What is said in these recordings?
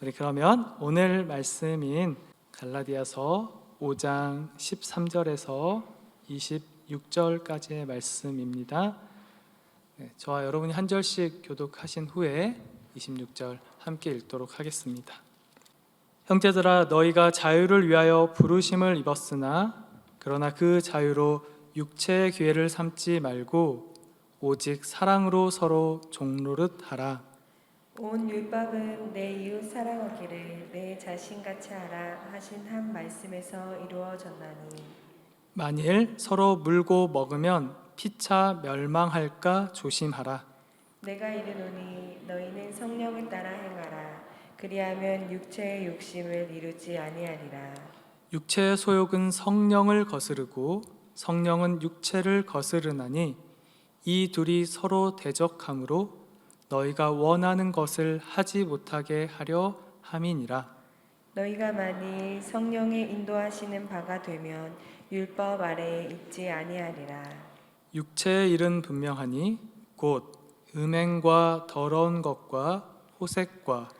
우리 그러면 오늘 말씀인 갈라디아서 5장 13절에서 26절까지의 말씀입니다. 저와 여러분이 한 절씩 교독하신 후에 26절 함께 읽도록 하겠습니다. 형제들아, 너희가 자유를 위하여 부르심을 입었으나 그러나 그 자유로 육체의 기회를 삼지 말고 오직 사랑으로 서로 종노릇 하라. 온 율법은 내 이웃 사랑하기를 내 자신같이 하라 하신 한 말씀에서 이루어졌나니, 만일 서로 물고 먹으면 피차 멸망할까 조심하라. 내가 이르노니 너희는 성령을 따라 행하라. 그리하면 육체의 욕심을 이루지 아니하리라. 육체의 소욕은 성령을 거스르고 성령은 육체를 거스르나니 이 둘이 서로 대적함으로 너희가 원하는 것을 하지 못하게 하려 함이니라. 너희가 만일 성령의 인도하시는 바가 되면 율법 아래에 있지 아니하리라. 육체의 일은 분명하니 곧 음행과 더러운 것과 호색과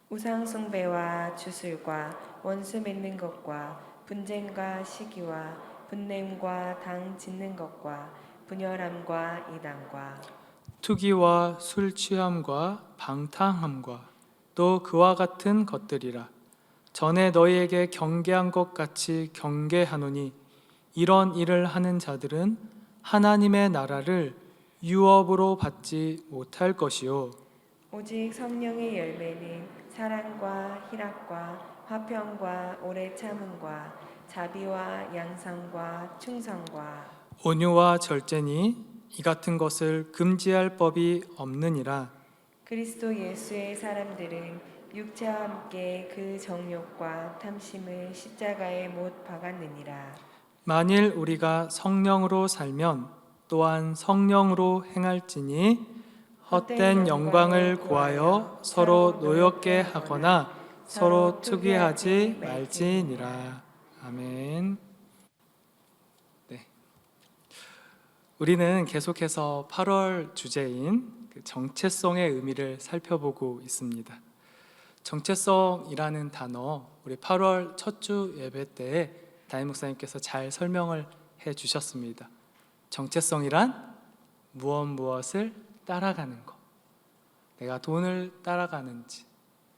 우상 숭배와 주술과 원수 맺는 것과 분쟁과 시기와 분냄과 당 짓는 것과 분열함과 이단과 투기와 술 취함과 방탕함과 또 그와 같은 것들이라. 전에 너희에게 경계한 것 같이 경계하노니 이런 일을 하는 자들은 하나님의 나라를 유업으로 받지 못할 것이요 오직 성령의 열매는 사랑과 희락과 화평과 오래 참음과 자비와 양성과 충성과 온유와 절제니 이 같은 것을 금지할 법이 없느니라. 그리스도 예수의 사람들은 육체와 함께 그 정욕과 탐심을 십자가에 못 박았느니라. 만일 우리가 성령으로 살면 또한 성령으로 행할지니 헛된 영광을 구하여 서로 노엽게 하거나 서로 투기하지 말지니라. 아멘. 우리는 계속해서 8월 주제인 정체성의 의미를 살펴보고 있습니다. 정체성이라는 단어, 우리 8월 첫 주 예배 때 담임 목사님께서 잘 설명을 해 주셨습니다. 정체성이란 무엇을 따라가는 것. 내가 돈을 따라가는지,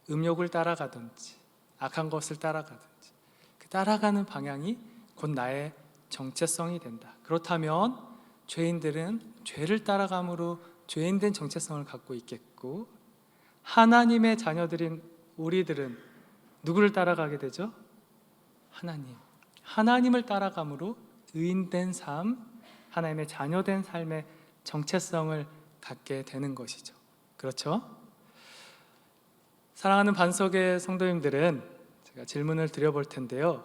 음욕을 따라가든지, 악한 것을 따라가든지, 그 따라가는 방향이 곧 나의 정체성이 된다. 그렇다면 죄인들은 죄를 따라감으로 죄인된 정체성을 갖고 있겠고, 하나님의 자녀들인 우리들은 누구를 따라가게 되죠? 하나님을 따라감으로 의인된 삶, 하나님의 자녀된 삶의 정체성을 갖게 되는 것이죠. 그렇죠? 사랑하는 반석의 성도님들은 제가 질문을 드려볼 텐데요,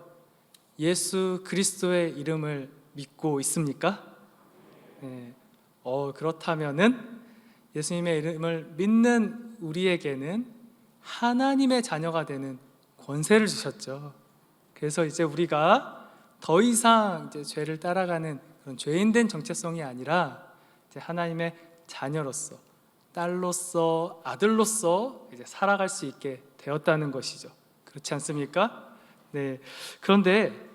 예수 그리스도의 이름을 믿고 있습니까? 네. 그렇다면은 예수님의 이름을 믿는 우리에게는 하나님의 자녀가 되는 권세를 주셨죠. 그래서 이제 우리가 더 이상 이제 죄를 따라가는 그런 죄인된 정체성이 아니라 이제 하나님의 자녀로서, 딸로서, 아들로서 이제 살아갈 수 있게 되었다는 것이죠. 그렇지 않습니까? 네. 그런데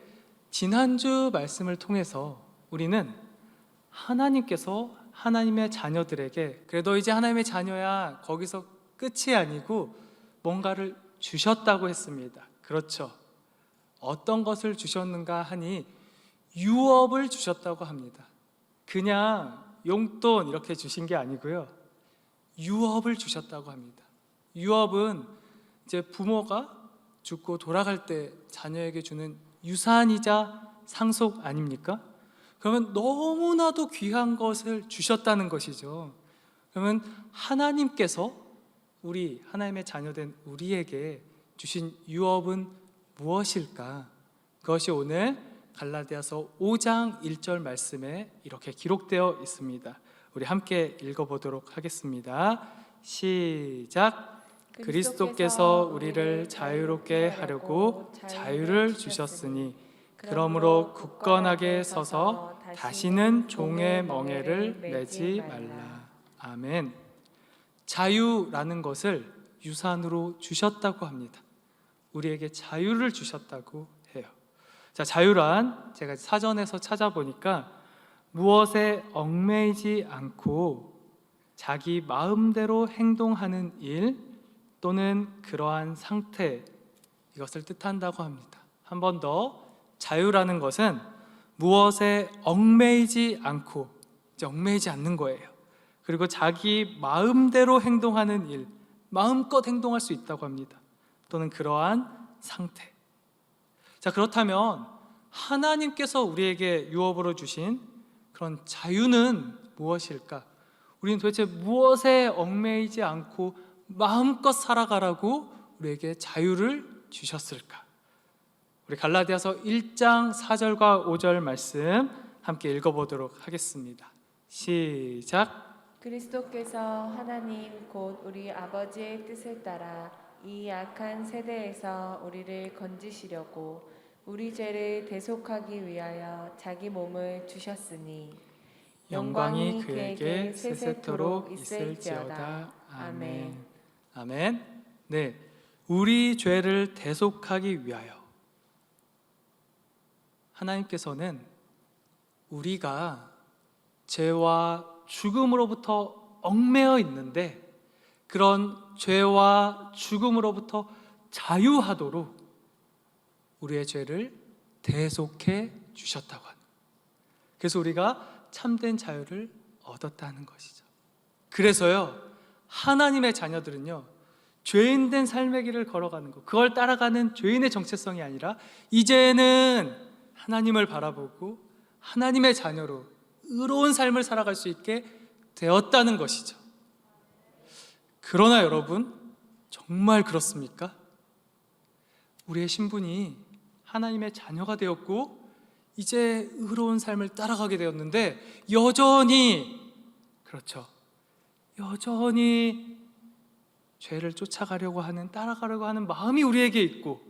지난주 말씀을 통해서 우리는 하나님께서 하나님의 자녀들에게 그래도 이제 하나님의 자녀야 거기서 끝이 아니고 뭔가를 주셨다고 했습니다. 그렇죠. 어떤 것을 주셨는가 하니 유업을 주셨다고 합니다. 그냥 용돈 이렇게 주신 게 아니고요, 유업을 주셨다고 합니다. 유업은 이제 부모가 죽고 돌아갈 때 자녀에게 주는 유산이자 상속 아닙니까? 그러면 너무나도 귀한 것을 주셨다는 것이죠. 그러면 하나님께서 하나님의 자녀된 우리에게 주신 유업은 무엇일까? 그것이 오늘 갈라디아서 5장 1절 말씀에 이렇게 기록되어 있습니다. 우리 함께 읽어보도록 하겠습니다. 시작. 그리스도께서 우리를 자유롭게 하려고 자유를 주셨으니 그러므로 굳건하게 서서 다시는 종의 멍에를 매지 말라. 아멘. 자유라는 것을 유산으로 주셨다고 합니다. 우리에게 자유를 주셨다고 해요. 자, 자유란 제가 사전에서 찾아보니까 무엇에 얽매이지 않고 자기 마음대로 행동하는 일 또는 그러한 상태, 이것을 뜻한다고 합니다. 한 번 더, 자유라는 것은 무엇에 얽매이지 않고, 이제 얽매이지 않는 거예요. 그리고 자기 마음대로 행동하는 일, 마음껏 행동할 수 있다고 합니다. 또는 그러한 상태. 자, 그렇다면 하나님께서 우리에게 유업으로 주신 그런 자유는 무엇일까? 우리는 도대체 무엇에 얽매이지 않고 마음껏 살아가라고 우리에게 자유를 주셨을까? 우리 갈라디아서 1장 4절과 5절 말씀 함께 읽어보도록 하겠습니다. 시작. 그리스도께서 하나님 곧 우리 아버지의 뜻을 따라 이 악한 세대에서 우리를 건지시려고 우리 죄를 대속하기 위하여 자기 몸을 주셨으니 영광이 그에게 세세토록 있을지어다. 아멘. 아멘. 네, 우리 죄를 대속하기 위하여 하나님께서는 우리가 죄와 죽음으로부터 얽매여 있는데 그런 죄와 죽음으로부터 자유하도록 우리의 죄를 대속해 주셨다고 합니다. 그래서 우리가 참된 자유를 얻었다는 것이죠. 그래서요, 하나님의 자녀들은요, 죄인된 삶의 길을 걸어가는 것, 그걸 따라가는 죄인의 정체성이 아니라 이제는 하나님을 바라보고 하나님의 자녀로 의로운 삶을 살아갈 수 있게 되었다는 것이죠. 그러나 여러분, 정말 그렇습니까? 우리의 신분이 하나님의 자녀가 되었고 이제 의로운 삶을 따라가게 되었는데 여전히, 그렇죠, 여전히 죄를 쫓아가려고 하는, 따라가려고 하는 마음이 우리에게 있고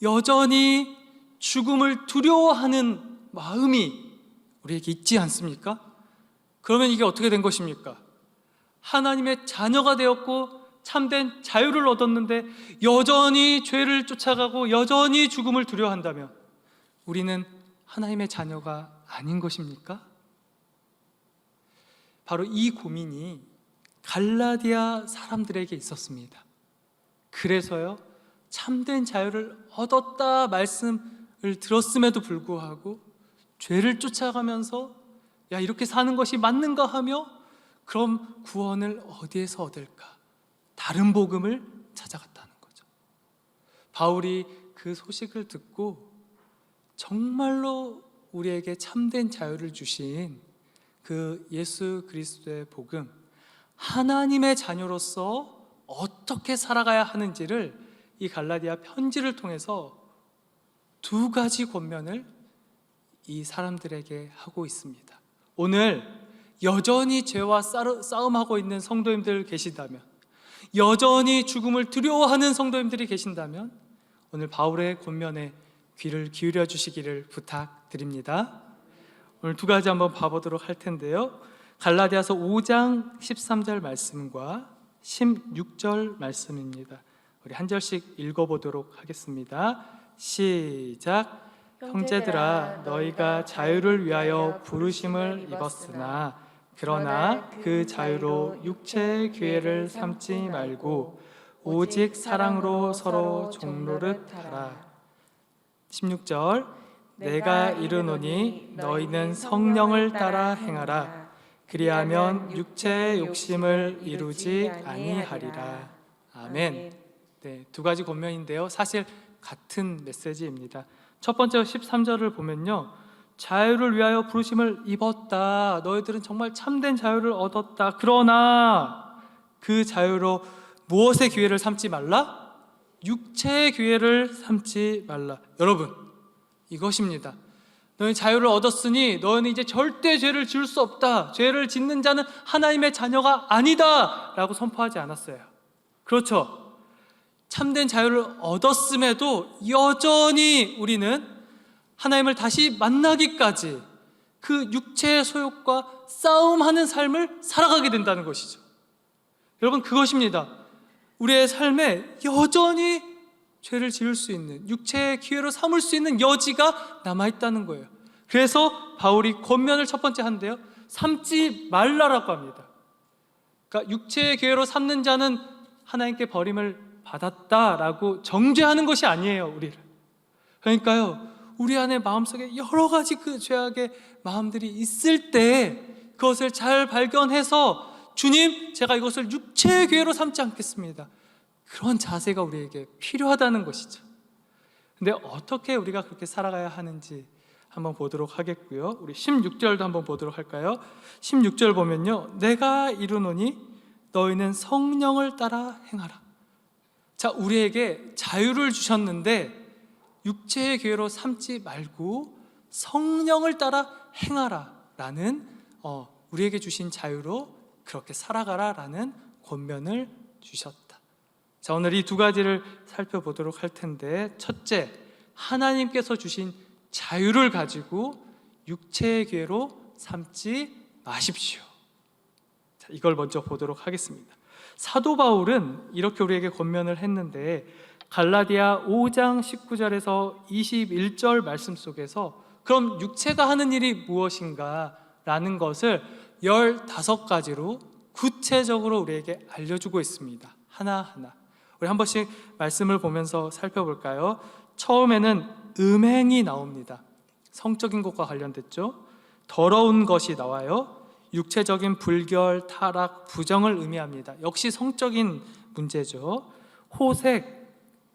여전히 죽음을 두려워하는 마음이 우리에게 있지 않습니까? 그러면 이게 어떻게 된 것입니까? 하나님의 자녀가 되었고 참된 자유를 얻었는데 여전히 죄를 쫓아가고 여전히 죽음을 두려워한다면 우리는 하나님의 자녀가 아닌 것입니까? 바로 이 고민이 갈라디아 사람들에게 있었습니다. 그래서요, 참된 자유를 얻었다 말씀을 들었음에도 불구하고 죄를 쫓아가면서 야, 이렇게 사는 것이 맞는가 하며 그럼 구원을 어디에서 얻을까? 다른 복음을 찾아갔다는 거죠. 바울이 그 소식을 듣고 정말로 우리에게 참된 자유를 주신 그 예수 그리스도의 복음, 하나님의 자녀로서 어떻게 살아가야 하는지를 이 갈라디아 편지를 통해서 두 가지 권면을 이 사람들에게 하고 있습니다. 오늘 여전히 죄와 싸움하고 있는 성도님들 계시다면, 여전히 죽음을 두려워하는 성도님들이 계신다면 오늘 바울의 권면에 귀를 기울여 주시기를 부탁드립니다. 오늘 두 가지 한번 봐보도록 할 텐데요, 갈라디아서 5장 13절 말씀과 16절 말씀입니다. 우리 한 절씩 읽어보도록 하겠습니다. 시작. 형제들아, 너희가 자유를 위하여 부르심을 입었으나 그러나 그 자유로 육체의 기회를 삼지 말고 오직 사랑으로 서로 종노릇 하라. 16절. 내가 이르노니 너희는 성령을 따라 행하라. 그리하면 육체의 욕심을 이루지 아니하리라. 아멘. 네, 두 가지 권면인데요, 사실 같은 메시지입니다. 첫 번째 13절을 보면요, 자유를 위하여 부르심을 입었다. 너희들은 정말 참된 자유를 얻었다. 그러나 그 자유로 무엇의 기회를 삼지 말라? 육체의 기회를 삼지 말라. 여러분, 이것입니다. 너희 자유를 얻었으니 너희는 이제 절대 죄를 지을 수 없다. 죄를 짓는 자는 하나님의 자녀가 아니다 라고 선포하지 않았어요. 그렇죠? 참된 자유를 얻었음에도 여전히 우리는 하나님을 다시 만나기까지 그 육체의 소욕과 싸움하는 삶을 살아가게 된다는 것이죠. 여러분, 그것입니다. 우리의 삶에 여전히 죄를 지을 수 있는, 육체의 기회로 삼을 수 있는 여지가 남아있다는 거예요. 그래서 바울이 권면을 첫 번째 한대요. 삼지 말라라고 합니다. 그러니까 육체의 기회로 삼는 자는 하나님께 버림을 받았다라고 정죄하는 것이 아니에요, 우리를. 그러니까요, 우리 안에 마음속에 여러 가지 그 죄악의 마음들이 있을 때 그것을 잘 발견해서 주님, 제가 이것을 육체의 기회로 삼지 않겠습니다. 그런 자세가 우리에게 필요하다는 것이죠. 근데 어떻게 우리가 그렇게 살아가야 하는지 한번 보도록 하겠고요. 우리 16절도 한번 보도록 할까요? 16절 보면요, 내가 이르노니 너희는 성령을 따라 행하라. 자, 우리에게 자유를 주셨는데 육체의 기회로 삼지 말고 성령을 따라 행하라 라는 우리에게 주신 자유로 그렇게 살아가라 라는 권면을 주셨다. 자, 오늘 이 두 가지를 살펴보도록 할 텐데, 첫째, 하나님께서 주신 자유를 가지고 육체의 기회로 삼지 마십시오. 자, 이걸 먼저 보도록 하겠습니다. 사도 바울은 이렇게 우리에게 권면을 했는데, 갈라디아 5장 19절에서 21절 말씀 속에서 그럼 육체가 하는 일이 무엇인가 라는 것을 15가지로 구체적으로 우리에게 알려주고 있습니다. 하나하나 우리 한 번씩 말씀을 보면서 살펴볼까요? 처음에는 음행이 나옵니다. 성적인 것과 관련됐죠. 더러운 것이 나와요. 육체적인 불결, 타락, 부정을 의미합니다. 역시 성적인 문제죠. 호색,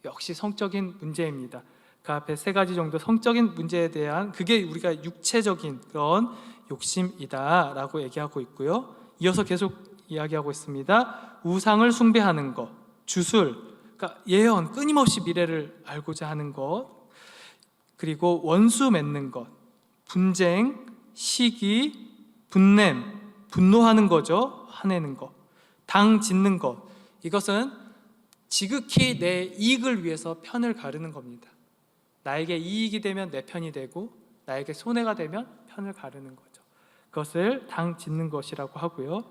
역시 성적인 문제입니다. 그 앞에 세 가지 정도 성적인 문제에 대한, 그게 우리가 육체적인 그런 욕심이다 라고 얘기하고 있고요. 이어서 계속 이야기하고 있습니다. 우상을 숭배하는 것, 주술, 그러니까 예언, 끊임없이 미래를 알고자 하는 것, 그리고 원수 맺는 것, 분쟁, 시기, 분냄, 분노하는 거죠. 화내는 것, 당 짓는 것. 이것은 지극히 내 이익을 위해서 편을 가르는 겁니다. 나에게 이익이 되면 내 편이 되고 나에게 손해가 되면 편을 가르는 거죠. 그것을 당 짓는 것이라고 하고요.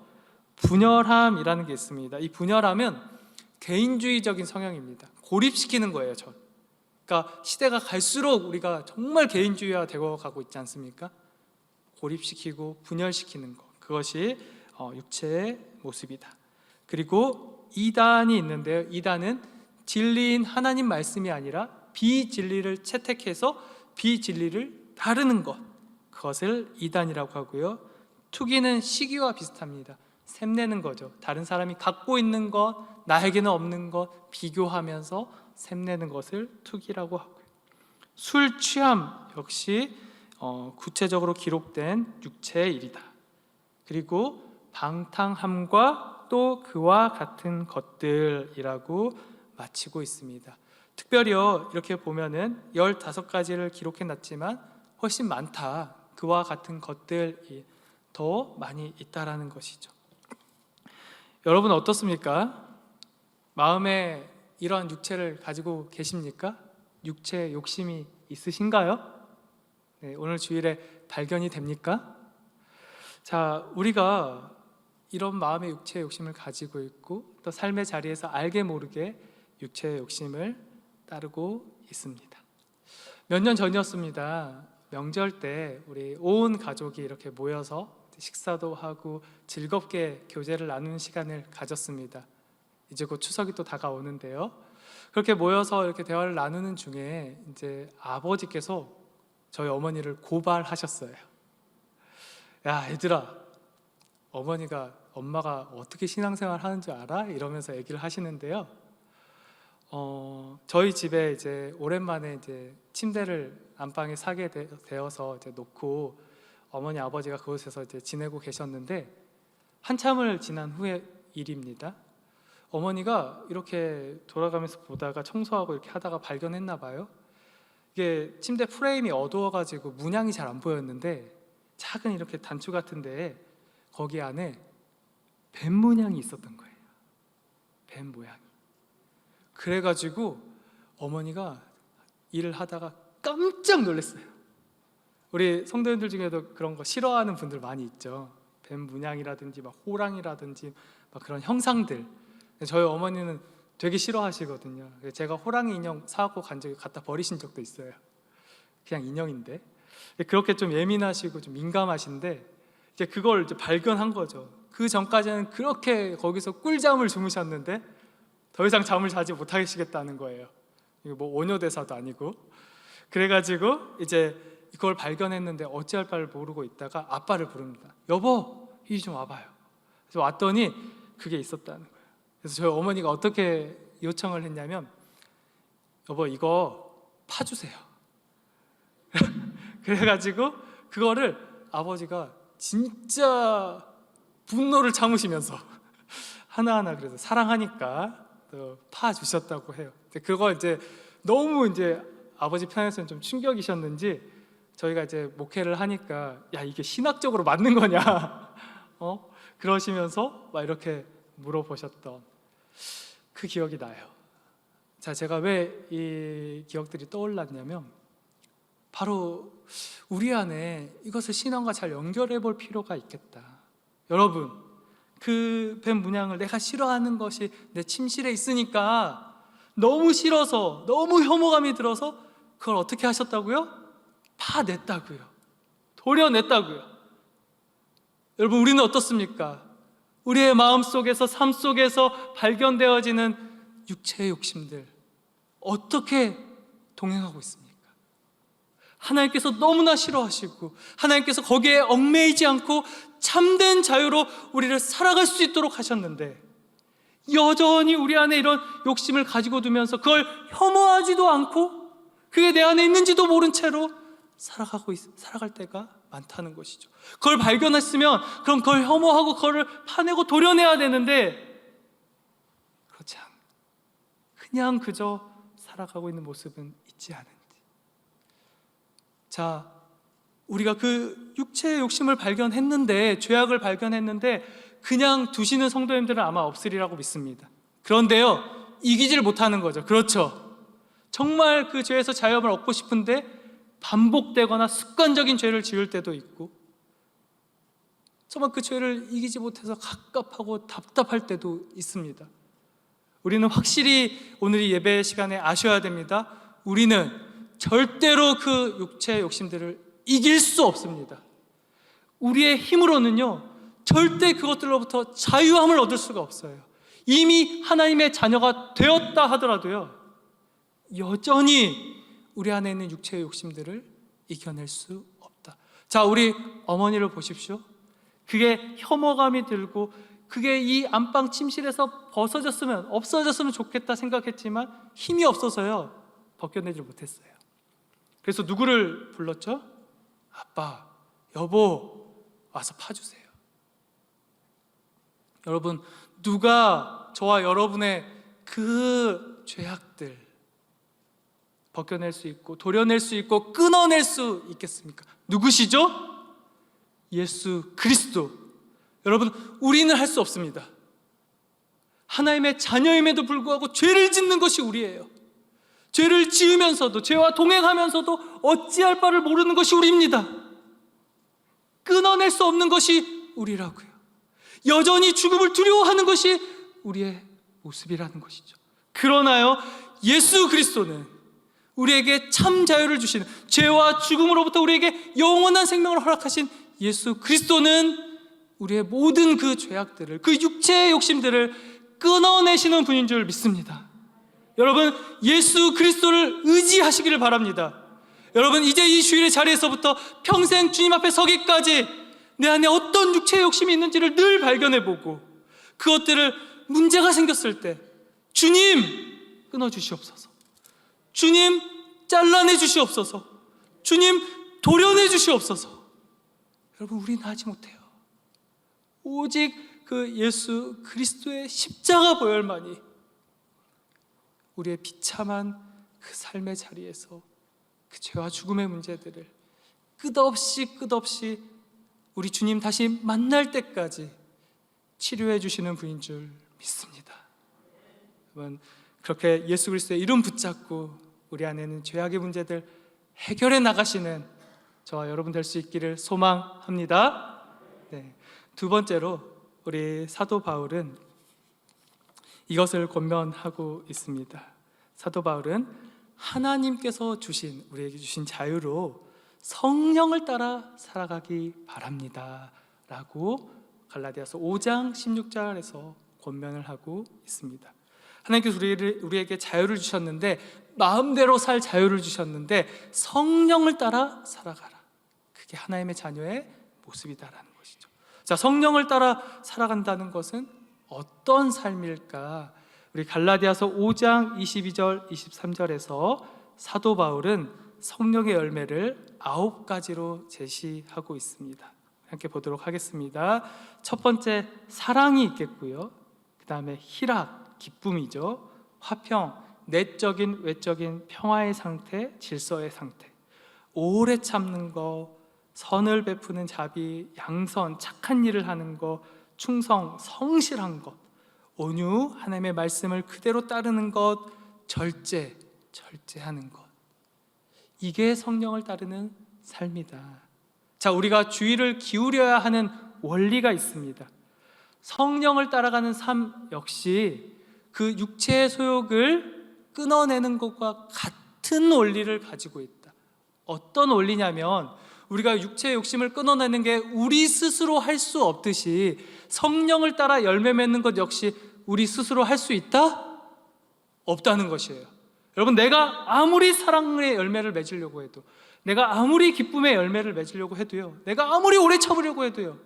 분열함이라는 게 있습니다. 이 분열함은 개인주의적인 성향입니다. 고립시키는 거예요. 그러니까 시대가 갈수록 우리가 정말 개인주의화 되어 가고 있지 않습니까? 고립시키고 분열시키는 것, 그것이 육체의 모습이다. 그리고 이단이 있는데요. 이단은 진리인 하나님 말씀이 아니라 비진리를 채택해서 비진리를 다루는 것, 그것을 이단이라고 하고요. 투기는 시기와 비슷합니다. 샘내는 거죠. 다른 사람이 갖고 있는 것, 나에게는 없는 것 비교하면서 샘내는 것을 투기라고 하고요. 술 취함 역시 구체적으로 기록된 육체의 일이다. 그리고 방탕함과 또 그와 같은 것들이라고 마치고 있습니다. 특별히요, 이렇게 보면은 15가지를 기록해놨지만 훨씬 많다. 그와 같은 것들이 더 많이 있다라는 것이죠. 여러분 어떻습니까? 마음에 이런 육체를 가지고 계십니까? 육체 욕심이 있으신가요? 네, 오늘 주일에 발견이 됩니까? 자, 우리가 이런 마음의 육체의 욕심을 가지고 있고 또 삶의 자리에서 알게 모르게 육체의 욕심을 따르고 있습니다. 몇 년 전이었습니다. 명절 때 우리 온 가족이 이렇게 모여서 식사도 하고 즐겁게 교제를 나누는 시간을 가졌습니다. 이제 곧 추석이 또 다가오는데요. 그렇게 모여서 이렇게 대화를 나누는 중에 이제 아버지께서 저희 어머니를 고발하셨어요. 야, 얘들아, 엄마가 어떻게 신앙생활 하는 줄 알아? 이러면서 얘기를 하시는데요. 저희 집에 이제 오랜만에 이제 침대를 안방에 사게 되어서 이제 놓고 어머니 아버지가 그곳에서 이제 지내고 계셨는데 한참을 지난 후의 일입니다. 어머니가 이렇게 돌아가면서 보다가 청소하고 이렇게 하다가 발견했나 봐요. 이게 침대 프레임이 어두워가지고 문양이 잘 안 보였는데 작은 이렇게 단추 같은 데에 거기 안에 뱀 문양이 있었던 거예요. 뱀 모양이. 그래가지고 어머니가 일을 하다가 깜짝 놀랐어요. 우리 성도님들 중에도 그런 거 싫어하는 분들 많이 있죠. 뱀 문양이라든지 막 호랑이라든지 막 그런 형상들. 저희 어머니는 되게 싫어하시거든요. 제가 호랑이 인형 사갖고 간 적이 갖다 버리신 적도 있어요. 그냥 인형인데. 그렇게 좀 예민하시고 좀 민감하신데 이제 그걸 이제 발견한 거죠. 그 전까지는 그렇게 거기서 꿀잠을 주무셨는데 더 이상 잠을 자지 못하시겠다는 거예요. 이거 뭐 원효대사도 아니고. 그래가지고 이제 그걸 발견했는데 어찌할 바를 모르고 있다가 아빠를 부릅니다. 여보, 이리 좀 와봐요. 그래서 왔더니 그게 있었다는 거예요. 그래서 저희 어머니가 어떻게 요청을 했냐면, 여보 이거 파주세요. 그래가지고 그거를 아버지가 진짜 분노를 참으시면서 하나하나 그래서 사랑하니까 또 파주셨다고 해요. 그거 이제 너무 이제 아버지 편에서는 좀 충격이셨는지 저희가 이제 목회를 하니까 야 이게 신학적으로 맞는 거냐 그러시면서 막 이렇게 물어보셨던 그 기억이 나요. 자, 제가 왜 이 기억들이 떠올랐냐면 바로 우리 안에 이것을 신앙과 잘 연결해 볼 필요가 있겠다. 여러분, 그 뱀 문양을 내가 싫어하는 것이 내 침실에 있으니까 너무 싫어서 너무 혐오감이 들어서 그걸 어떻게 하셨다고요? 파냈다고요. 도려냈다고요. 여러분, 우리는 어떻습니까? 우리의 마음속에서 삶 속에서 발견되어지는 육체의 욕심들 어떻게 동행하고 있습니까? 하나님께서 너무나 싫어하시고 하나님께서 거기에 얽매이지 않고 참된 자유로 우리를 살아갈 수 있도록 하셨는데 여전히 우리 안에 이런 욕심을 가지고 두면서 그걸 혐오하지도 않고 그게 내 안에 있는지도 모른 채로 살아갈 때가 많다는 것이죠. 그걸 발견했으면 그럼 그걸 혐오하고 그걸 파내고 도려내야 되는데 그렇지 않고 그냥 그저 살아가고 있는 모습은 있지 않은지. 자, 우리가 그 육체의 욕심을 발견했는데, 죄악을 발견했는데 그냥 두시는 성도님들은 아마 없으리라고 믿습니다. 그런데요, 이기질 못하는 거죠. 그렇죠. 정말 그 죄에서 자유함을 얻고 싶은데 반복되거나 습관적인 죄를 지을 때도 있고 정말 그 죄를 이기지 못해서 갑갑하고 답답할 때도 있습니다. 우리는 확실히 오늘 이 예배 시간에 아셔야 됩니다. 우리는 절대로 그 육체의 욕심들을 이길 수 없습니다. 우리의 힘으로는요 절대 그것들로부터 자유함을 얻을 수가 없어요. 이미 하나님의 자녀가 되었다 하더라도요 여전히 우리 안에 있는 육체의 욕심들을 이겨낼 수 없다. 자, 우리 어머니를 보십시오. 그게 혐오감이 들고 그게 이 안방 침실에서 없어졌으면 좋겠다 생각했지만 힘이 없어서요 벗겨내지 못했어요. 그래서 누구를 불렀죠? 아빠, 여보, 와서 파주세요. 여러분, 누가 저와 여러분의 그 죄악들 벗겨낼 수 있고 도려낼 수 있고 끊어낼 수 있겠습니까? 누구시죠? 예수 그리스도. 여러분, 우리는 할 수 없습니다. 하나님의 자녀임에도 불구하고 죄를 짓는 것이 우리예요. 죄를 지으면서도 죄와 동행하면서도 어찌할 바를 모르는 것이 우리입니다. 끊어낼 수 없는 것이 우리라고요. 여전히 죽음을 두려워하는 것이 우리의 모습이라는 것이죠. 그러나요, 예수 그리스도는 우리에게 참 자유를 주시는, 죄와 죽음으로부터 우리에게 영원한 생명을 허락하신 예수 그리스도는 우리의 모든 그 죄악들을, 그 육체의 욕심들을 끊어내시는 분인 줄 믿습니다. 여러분, 예수 그리스도를 의지하시기를 바랍니다. 여러분, 이제 이 주일의 자리에서부터 평생 주님 앞에 서기까지 내 안에 어떤 육체의 욕심이 있는지를 늘 발견해보고 그것들을 문제가 생겼을 때 주님 끊어주시옵소서, 주님 잘라내 주시옵소서, 주님 도려내 주시옵소서. 여러분, 우리는 하지 못해요. 오직 그 예수 그리스도의 십자가 보혈만이 우리의 비참한 그 삶의 자리에서 그 죄와 죽음의 문제들을 끝없이 우리 주님 다시 만날 때까지 치료해 주시는 분인 줄 믿습니다. 여러분, 그렇게 예수 그리스도의 이름 붙잡고 우리 안에는 죄악의 문제들 해결해 나가시는 저와 여러분 될 수 있기를 소망합니다. 네. 두 번째로 우리 사도 바울은 이것을 권면하고 있습니다. 사도 바울은 하나님께서 우리에게 주신 자유로 성령을 따라 살아가기 바랍니다 라고 갈라디아서 5장 16절에서 권면을 하고 있습니다. 하나님께서 우리에게 자유를 주셨는데, 마음대로 살 자유를 주셨는데 성령을 따라 살아가라. 그게 하나님의 자녀의 모습이다라는 것이죠. 자, 성령을 따라 살아간다는 것은 어떤 삶일까? 우리 갈라디아서 5장 22절 23절에서 사도 바울은 성령의 열매를 9가지로 제시하고 있습니다. 함께 보도록 하겠습니다. 첫 번째, 사랑이 있겠고요. 그 다음에 희락, 기쁨이죠. 화평, 내적인 외적인 평화의 상태, 질서의 상태, 오래 참는 거, 선을 베푸는 자비, 양선, 착한 일을 하는 것, 충성, 성실한 것, 온유, 하나님의 말씀을 그대로 따르는 것, 절제하는 것. 이게 성령을 따르는 삶이다. 자, 우리가 주의를 기울여야 하는 원리가 있습니다. 성령을 따라가는 삶 역시 그 육체의 소욕을 끊어내는 것과 같은 원리를 가지고 있다. 어떤 원리냐면, 우리가 육체의 욕심을 끊어내는 게 우리 스스로 할 수 없듯이 성령을 따라 열매 맺는 것 역시 우리 스스로 할 수 있다? 없다는 것이에요. 여러분, 내가 아무리 사랑의 열매를 맺으려고 해도, 내가 아무리 기쁨의 열매를 맺으려고 해도요, 내가 아무리 오래 참으려고 해도요,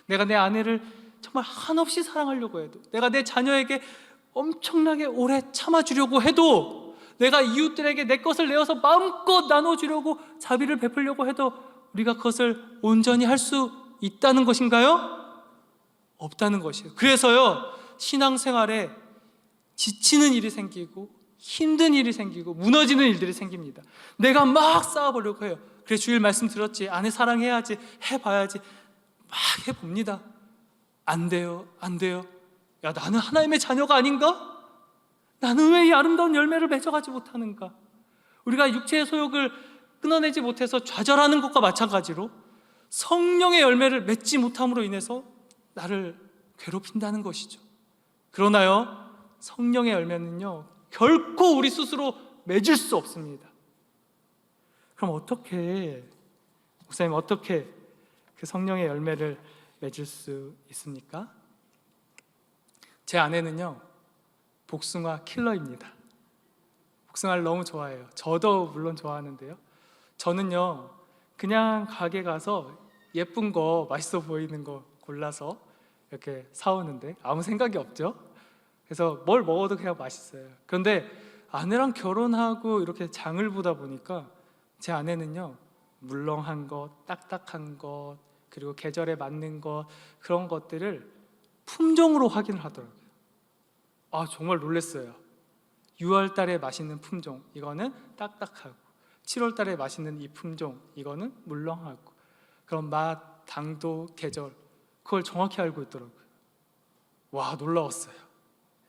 내가 내 아내를 정말 한없이 사랑하려고 해도, 내가 내 자녀에게 엄청나게 오래 참아주려고 해도, 내가 이웃들에게 내 것을 내어서 마음껏 나눠주려고 자비를 베풀려고 해도 우리가 그것을 온전히 할 수 있다는 것인가요? 없다는 것이에요. 그래서요, 신앙생활에 지치는 일이 생기고 힘든 일이 생기고 무너지는 일들이 생깁니다. 내가 막 싸워보려고 해요. 그래, 주일 말씀 들었지, 아내 사랑해야지, 해봐야지, 막 해봅니다. 안 돼요. 야, 나는 하나님의 자녀가 아닌가? 나는 왜 이 아름다운 열매를 맺어가지 못하는가? 우리가 육체의 소욕을 끊어내지 못해서 좌절하는 것과 마찬가지로 성령의 열매를 맺지 못함으로 인해서 나를 괴롭힌다는 것이죠. 그러나요, 성령의 열매는요, 결코 우리 스스로 맺을 수 없습니다. 그럼 목사님 어떻게 그 성령의 열매를 맺을 수 있습니까? 제 아내는요, 복숭아 킬러입니다. 복숭아를 너무 좋아해요. 저도 물론 좋아하는데요, 저는요, 그냥 가게 가서 예쁜 거, 맛있어 보이는 거 골라서 이렇게 사오는데 아무 생각이 없죠. 그래서 뭘 먹어도 그냥 맛있어요. 그런데 아내랑 결혼하고 이렇게 장을 보다 보니까 제 아내는요, 물렁한 것, 딱딱한 것, 그리고 계절에 맞는 것, 그런 것들을 품종으로 확인을 하더라고요. 정말 놀랐어요. 6월 달에 맛있는 품종, 이거는 딱딱하고, 7월 달에 맛있는 이 품종, 이거는 물렁하고, 그런 맛, 당도, 계절, 그걸 정확히 알고 있더라고요. 와, 놀라웠어요.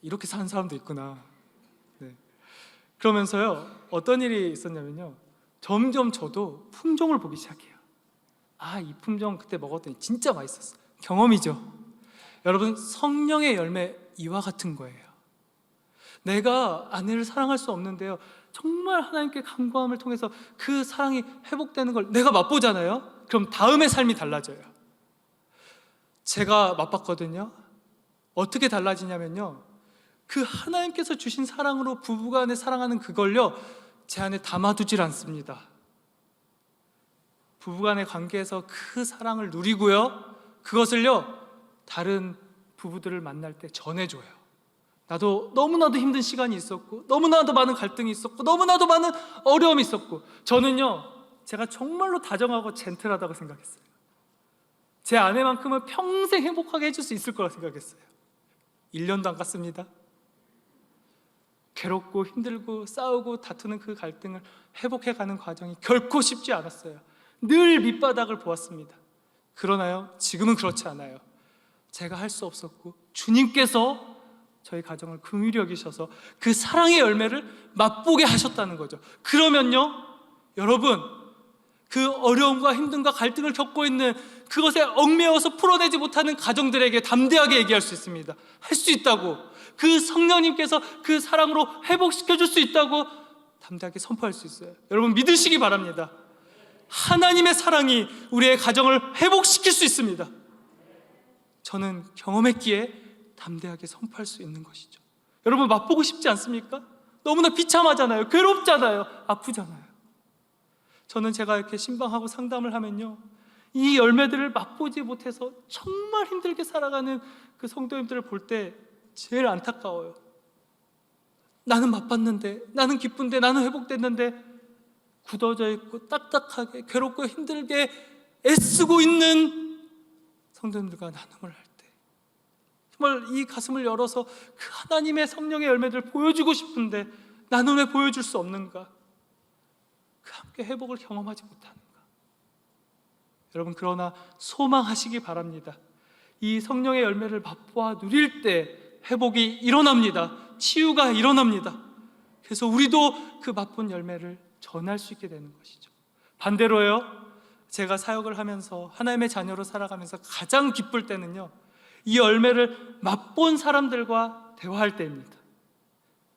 이렇게 사는 사람도 있구나. 네. 그러면서요, 어떤 일이 있었냐면요, 점점 저도 품종을 보기 시작해요. 이 품종 그때 먹었더니 진짜 맛있었어. 경험이죠. 여러분, 성령의 열매 이와 같은 거예요. 내가 아내를 사랑할 수 없는데요, 정말 하나님께 간구함을 통해서 그 사랑이 회복되는 걸 내가 맛보잖아요. 그럼 다음의 삶이 달라져요. 제가 맛봤거든요. 어떻게 달라지냐면요, 그 하나님께서 주신 사랑으로 부부간에 사랑하는 그걸요, 제 안에 담아두질 않습니다. 부부간의 관계에서 그 사랑을 누리고요, 그것을요, 다른 부부들을 만날 때 전해줘요. 나도 너무나도 힘든 시간이 있었고, 너무나도 많은 갈등이 있었고, 너무나도 많은 어려움이 있었고, 저는요, 제가 정말로 다정하고 젠틀하다고 생각했어요. 제 아내만큼은 평생 행복하게 해줄 수 있을 거라고 생각했어요. 1년도 안 갔습니다. 괴롭고 힘들고 싸우고 다투는 그 갈등을 회복해가는 과정이 결코 쉽지 않았어요. 늘 밑바닥을 보았습니다. 그러나요, 지금은 그렇지 않아요. 제가 할 수 없었고 주님께서 저희 가정을 긍휼히 여기셔서 그 사랑의 열매를 맛보게 하셨다는 거죠. 그러면요, 여러분, 그 어려움과 힘듦과 갈등을 겪고 있는 그것에 얽매여서 풀어내지 못하는 가정들에게 담대하게 얘기할 수 있습니다. 할 수 있다고. 그 성령님께서 그 사랑으로 회복시켜 줄 수 있다고 담대하게 선포할 수 있어요. 여러분 믿으시기 바랍니다. 하나님의 사랑이 우리의 가정을 회복시킬 수 있습니다. 저는 경험했기에 담대하게 선포할 수 있는 것이죠. 여러분 맛보고 싶지 않습니까? 너무나 비참하잖아요. 괴롭잖아요. 아프잖아요. 저는 제가 이렇게 신방하고 상담을 하면요, 이 열매들을 맛보지 못해서 정말 힘들게 살아가는 그 성도님들을 볼 때 제일 안타까워요. 나는 맛봤는데, 나는 기쁜데, 나는 회복됐는데 굳어져 있고 딱딱하게 괴롭고 힘들게 애쓰고 있는 성도님들과 나눔을 할 때 정말 이 가슴을 열어서 그 하나님의 성령의 열매들을 보여주고 싶은데 나는 왜 보여줄 수 없는가? 그 함께 회복을 경험하지 못하는가? 여러분 그러나 소망하시기 바랍니다. 이 성령의 열매를 맛보아 누릴 때 회복이 일어납니다. 치유가 일어납니다. 그래서 우리도 그 맛본 열매를 전할 수 있게 되는 것이죠. 반대로요, 제가 사역을 하면서 하나님의 자녀로 살아가면서 가장 기쁠 때는요, 이 열매를 맛본 사람들과 대화할 때입니다.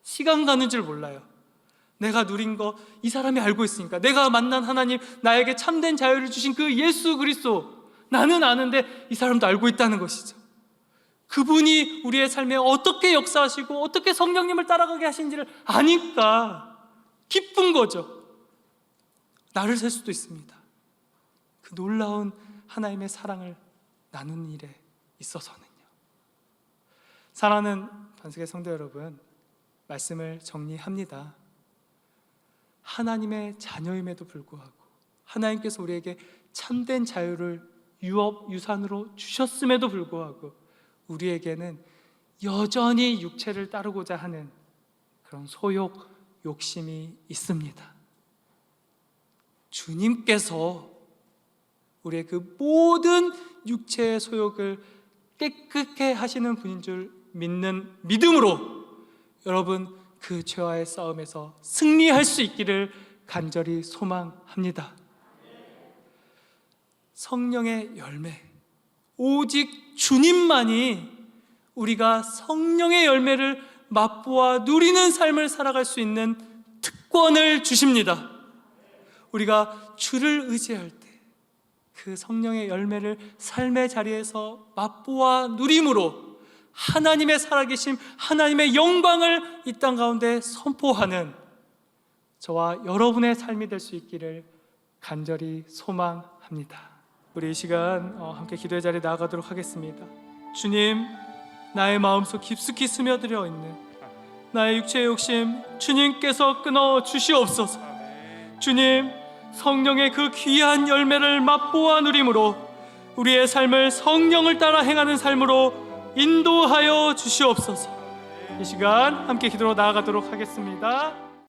시간 가는 줄 몰라요. 내가 누린 거 이 사람이 알고 있으니까, 내가 만난 하나님, 나에게 참된 자유를 주신 그 예수 그리스도, 나는 아는데 이 사람도 알고 있다는 것이죠. 그분이 우리의 삶에 어떻게 역사하시고 어떻게 성령님을 따라가게 하신지를 아니까 기쁜 거죠. 나를 셀 수도 있습니다. 그 놀라운 하나님의 사랑을 나누는 일에 있어서는요. 사랑하는 반석의 성도 여러분, 말씀을 정리합니다. 하나님의 자녀임에도 불구하고 하나님께서 우리에게 참된 자유를 유산으로 주셨음에도 불구하고 우리에게는 여전히 육체를 따르고자 하는 그런 소욕, 욕심이 있습니다. 주님께서 우리의 그 모든 육체의 소욕을 깨끗게 하시는 분인 줄 믿는 믿음으로 여러분 그 죄와의 싸움에서 승리할 수 있기를 간절히 소망합니다. 성령의 열매, 오직 주님만이 우리가 성령의 열매를 맛보아 누리는 삶을 살아갈 수 있는 특권을 주십니다. 우리가 주를 의지할 때 그 성령의 열매를 삶의 자리에서 맛보아 누림으로 하나님의 살아계심, 하나님의 영광을 이 땅 가운데 선포하는 저와 여러분의 삶이 될 수 있기를 간절히 소망합니다. 우리 이 시간 함께 기도의 자리에 나아가도록 하겠습니다. 주님, 나의 마음속 깊숙이 스며들어 있는 나의 육체의 욕심 주님께서 끊어 주시옵소서. 주님, 성령의 그 귀한 열매를 맛보아 누림으로 우리의 삶을 성령을 따라 행하는 삶으로 인도하여 주시옵소서. 이 시간 함께 기도로 나아가도록 하겠습니다.